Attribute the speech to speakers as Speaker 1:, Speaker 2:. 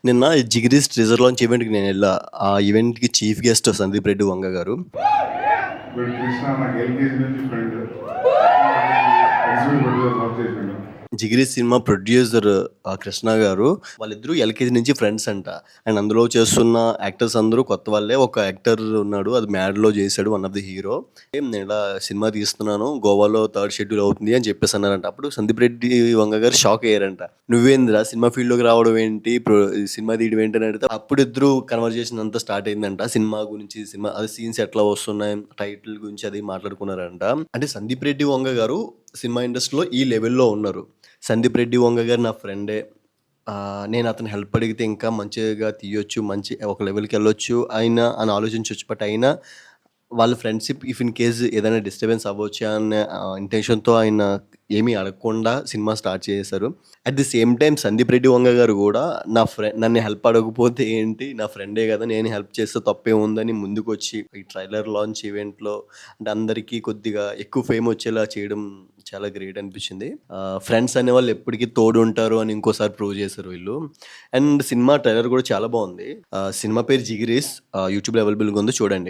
Speaker 1: నిన్న 'జిగిరీస్' teaser launch ఈవెంట్‌కి నేనెళ్ళా. ఆ ఈవెంట్‌కి చీఫ్ గెస్ట్ సందీప్ రెడ్డి వంగ గారు.
Speaker 2: ఇప్పుడు కృష్ణ నాకు ఎల్‌కేజీ నుంచి ఫ్రెండ్. ఎగ్జిక్యూటివ్ ప్రొడ్యూసర్ వర్క్ చేసిండు.
Speaker 1: 'జిగిరీస్' సినిమా ప్రొడ్యూసర్ కృష్ణ గారు. వాళ్ళిద్దరూ ఎల్‌కేజీ నుంచి ఫ్రెండ్స్ అంట. అండ్ అందులో చేస్తున్న యాక్టర్స్ అందరూ కొత్త వాళ్ళే. ఒక యాక్టర్ ఉన్నాడు. అది 'మ్యాడ్‌లో' చేశాడు. One of the hero. నేను ఇలా సినిమా తీస్తున్నాను. గోవాలో థర్డ్ షెడ్యూల్ అవుతుంది అని చెప్పేసి అన్నారంట. అప్పుడు సందీప్ రెడ్డి వంగ గారు షాక్ అయ్యారంట. "నువ్వేందిరా సినిమా ఫీల్డ్‌లోకి రావడం ఏంటి? సినిమా తీయడం ఏంటి?" అని అడిగితే అప్పుడు ఇద్దరు కన్వర్జేషన్ అంతా స్టార్ట్ అయిందంట. సినిమా గురించి, సినిమా అదే సీన్స్ ఎట్లా వస్తున్నాయి, టైటిల్ గురించి అది మాట్లాడుకున్నారంట. అంటే సందీప్ రెడ్డి వంగ గారు సినిమా ఇండస్ట్రీలో ఈ లెవెల్‌లో ఉన్నారు. సందీప్ రెడ్డి వంగ గారు నా ఫ్రెండే. నేను అతని హెల్ప్ అడిగితే ఇంకా మంచిగా తీయొచ్చు. మంచి ఒక లెవెల్‌కెళ్ళొచ్చు అయినా అని ఆలోచించొచ్చు. బట్ అయినా వాళ్ళ ఫ్రెండ్‌షిప్ ఇఫ్ ఇన్ కేస్ ఏదైనా డిస్టర్బెన్స్ అవ్వచ్చు అనే ఇంటెన్షన్‌తో ఆయన ఏమీ అడగకుండా సినిమా స్టార్ట్ చేసేశారు. At the same time Sandeep Reddy Vanga గారు గూడా నన్ను హెల్ప్ అడగకపోతే ఏంటి? నా ఫ్రెండే గదా! నేను హెల్ప్ చేస్తే తప్పేముందని ముందుకొచ్చి ఈ ట్రైలర్ లాంచ్ ఈవెంట్‌లో అంటే అందరికీ కొద్దిగా ఎక్కువ ఫేమ్ వచ్చేలా చేయడం చాలా గ్రేట్ అనిపించింది. ఫ్రెండ్స్ అనేవాళ్ళు ఎప్పటికి తోడుంటారు అని ఇంకోసారి ప్రూవ్ చేశారు వీళ్ళు. అండ్ సినిమా ట్రైలర్ గూడా చాలా బావుంది. సినిమా పేరు 'జిగిరీస్' యూట్యూబ్‌లో అవైలబుల్‌గా ఉంది చూడండి.